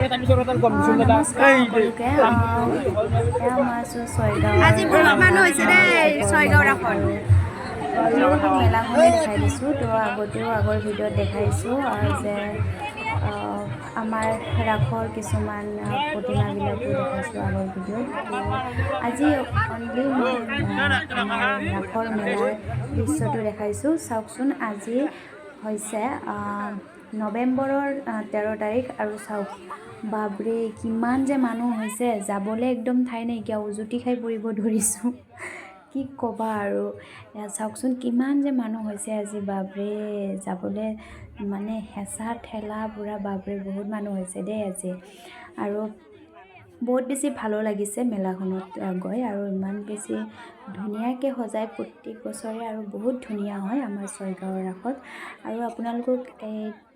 আজি বহুত মানুহ হৈছে দেই ছয়গাঁও ৰাসত। মেলাখনে দেখাই দিছোঁ। তো আগৰ ভিডিঅ'ত দেখাইছোঁ যে আমাৰ ৰাসৰ কিছুমান প্ৰতিমাবিলাকো দেখাইছোঁ আগৰ ভিডিঅ'ত। তো আজি অনলি মই আমাৰ ৰাসৰ মেলাৰ দৃশ্যটো দেখাইছোঁ। চাওকচোন, আজি হৈছে নৱেম্বৰৰ 13 তাৰিখ আৰু চাওক বাপৰে কিমান যে মানুহ হৈছে, যাবলৈ একদম ঠাই নাইকিয়া, উজুতি খাই পৰিব ধৰিছোঁ। কি ক'বা আৰু চাওকচোন কিমান যে মানুহ হৈছে আজি, বাপৰে যাবলৈ মানে হেঁচা ঠেলা পূৰা, বাপৰে বহুত মানুহ হৈছে দেই আজি। আৰু বহুত বেছি ভালো লাগিছে মেলাখনত গৈ, আৰু ইমান বেছি ধুনীয়াকৈ সজায় প্ৰত্যেক বছৰে, আৰু বহুত ধুনীয়া হয় আমাৰ ছয়গাঁৱৰ ৰাসত। আৰু আপোনালোকক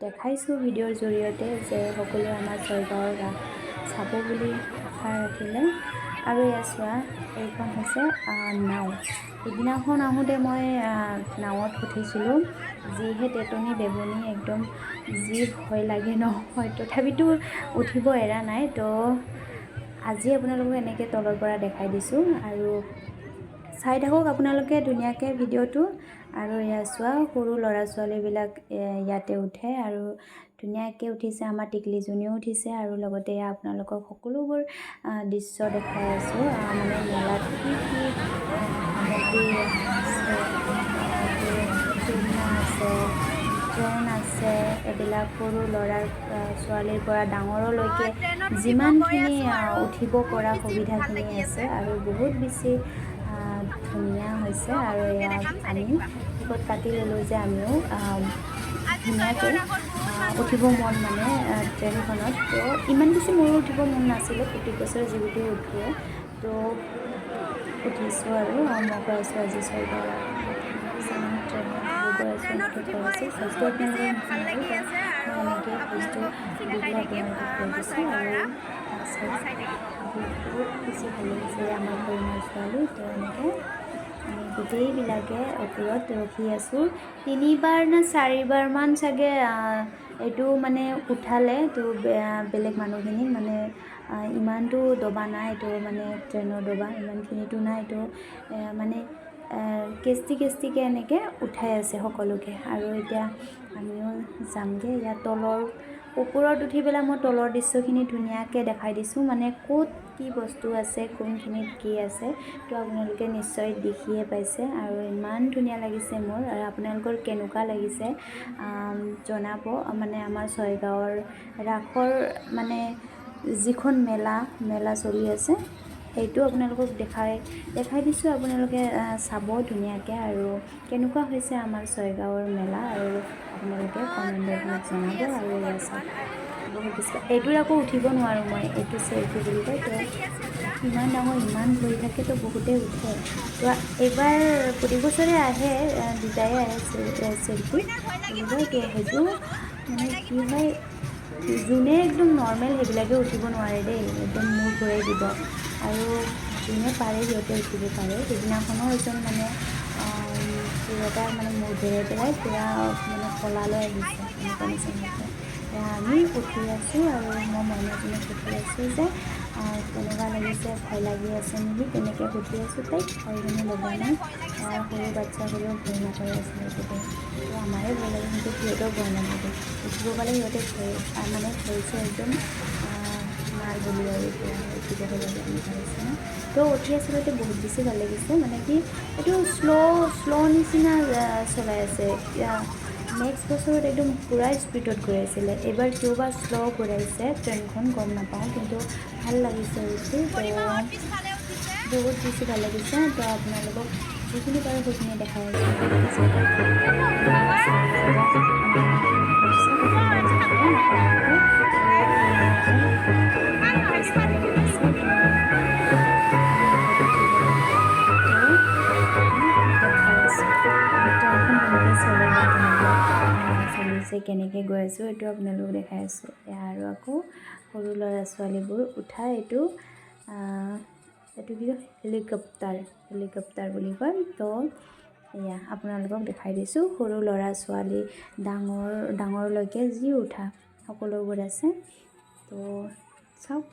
দেখাইছোঁ ভিডিঅ'ৰ জৰিয়তে যে সকলোৱে আমাৰ ছয়গাঁৱৰ ৰাস চাব বুলি আশা ৰাখিলে। আৰু এয়া চোৱা, এইখন হৈছে নাও। সিদিনাখন আহোঁতে মই নাৱত উঠিছিলোঁ, যিহে তেতনি বেবনি, একদম যি ভয় লাগে নহয়, তথাপিতো উঠিব এৰা নাই। তো আজি আপোনালোকক এনেকৈ তলৰ পৰা দেখাই দিছোঁ, আৰু চাই থাকক আপোনালোকে ধুনীয়াকৈ ভিডিঅ'টো। আৰু এয়া চোৱা, সৰু ল'ৰা ছোৱালীবিলাক ইয়াতে উঠে, আৰু ধুনীয়াকৈ উঠিছে। আমাৰ টিকলিজনীও উঠিছে, আৰু লগতে এয়া আপোনালোকক সকলোবোৰ দৃশ্য দেখাই আছোঁ। মানে মেলাত কি কি সামগ্ৰী আছে, ঝুলনা আছে, ট্ৰেইন আছে, এইবিলাক সৰু ল'ৰা ছোৱালীৰ পৰা ডাঙৰলৈকে যিমানখিনি উঠিব পৰা সুবিধাখিনি আছে, আৰু বহুত বেছি ধুনীয়া হৈছে। আৰু এয়া আমি টিকট কাটি ল'লোঁ যে আমিও ধুনীয়াকৈ উঠিব মন, মানে ট্ৰেইনখনত। তো ইমান বেছি মোৰো উঠিব মন নাছিলে, প্ৰত্যেক বছৰে যিহেতু উঠোৱে, তো উঠিছোঁ। আৰু মই কৈ আছোঁ আজি ছয়গাঁও দেখিছে নহয়, ট্ৰেইনত গৈ আছোঁ, এনেকৈ কৈ আছোঁ। ফাৰ্ষ্টটো আপোনালোকক নুশুনিব, মই এনেকৈ ফাৰ্ষ্টটো দি পেলাই আপোনালোকক কৈ দিছোঁ। আৰু বহুত বেছি ভাল লাগিছে আমাৰ পৰিমাৰ ছোৱালী। তো এনেকৈ আমি গোটেইবিলাকে ওপৰত ৰখি আছোঁ। 3বাৰ নে 4বাৰমান চাগে এইটো মানে উঠালে। তো বেলেগ মানুহখিনিক মানে ইমানটো দবা নাই, তো মানে ট্ৰেইনৰ দবা ইমানখিনিতো নাই। তো মানে কেষ্টিকৈ এনেকৈ উঠাই আছে সকলোকে। আৰু এতিয়া আমিও যামগৈ। ইয়াত তলৰ ওপৰত উঠি পেলাই মই তলৰ দৃশ্যখিনি ধুনীয়াকৈ দেখাই দিছোঁ, মানে ক'ত কি বস্তু আছে, কোনখিনিত কি আছে, তো আপোনালোকে নিশ্চয় দেখিয়ে পাইছে। আৰু ইমান ধুনীয়া লাগিছে মোৰ, আৰু আপোনালোকৰ কেনেকুৱা লাগিছে জনাব। মানে আমাৰ ছয়গাঁৱৰ ৰাসৰ মানে যিখন মেলা চলি আছে, সেইটো আপোনালোকক দেখাই দিছোঁ। আপোনালোকে চাব ধুনীয়াকৈ, আৰু কেনেকুৱা হৈছে আমাৰ ছয়গাঁৱৰ মেলা, আৰু আপোনালোকে কমেণ্টত মোক জনাব। আৰু এয়া চাওক, বহুত বেছি এইটোত আকৌ উঠিব নোৱাৰোঁ মই, এইটো চেল্ফি বুলি কয়। তো ইমান ডাঙৰ, ইমান ভৰি থাকে, তো বহুতেই উঠে। তো এইবাৰ প্ৰতি বছৰে আহে, দুটাই আহে চেল্ফি বুলি কয়। তো সেইটো মানে কি হয়, যোনে একদম নৰ্মেল সেইবিলাকে উঠিব নোৱাৰে দেই, একদম মূৰ ঘূৰাই দিব। আৰু যোনে পাৰে সিহঁতে উঠিব পাৰে। সেইদিনাখনো এজন মানে তিৰোতাই মানে মূৰ ঘূৰাই পেলাই পূৰা মানে কলালৈ আহিছে, এনেকুৱা নিচিনা হৈছে। আমি উঠি আছোঁ, আৰু মই মইনাজনীক সুধি আছোঁ যে কেনেকুৱা লাগিছে, ভয় লাগি আছে নেকি, তেনেকৈ সুধি আছোঁ। তাইক ভয় কোনো লগা নাই, সৰু বাচ্ছা হ'লেও ভয় নকৰে আচলতে দেই। তো আমাৰে ভয় লাগে, কিন্তু সিহঁতেও ভয় নালাগে। উঠিব পালে সিহঁতে ভয়টো একদম মাৰ বুলি, আৰু পূৰা উঠিবহে লাগে এনেকুৱা নিচিনা। তো উঠি আচলতে বহুত বেছি ভাল লাগিছে। মানে কি, এইটো শ্ল' নিচিনা চলাই আছে। নেক্সট বছৰত একদম পূৰা স্পীডত গৈ আছিলে, এইবাৰ কিয় বা শ্ল' ঘূৰাইছে ট্ৰেইনখন, গম নাপাওঁ। কিন্তু ভাল লাগিছে উঠি, তো বহুত বেছি ভাল লাগিছে। তো আপোনালোকক যিখিনি পাৰোঁ সেইখিনি দেখাই আছোঁ। বহুত বেছি ভাল চাব কৰিছে, সকলোৱে যাব আপোনালোকে। আৰু ধুনীয়াকৈ চাবলৈ মন আছে, ধুনীয়াকৈ আমি আগত উঠিবলৈ। তো দেখাই আছোঁ ট্ৰেইনখন কেনেকৈ চলে বা কেনেকৈ চলিছে, কেনেকৈ গৈ আছোঁ, এইটো আপোনালোকক দেখাই আছোঁ। আৰু আকৌ সৰু ল'ৰা ছোৱালীবোৰ উঠা, এইটো কি হেলিকপ্টাৰ বুলি কয়। তো এয়া আপোনালোকক দেখাই দিছোঁ, সৰু ল'ৰা ছোৱালী ডাঙৰলৈকে যি উঠা সকলোবোৰ আছে। তো ত' চাওক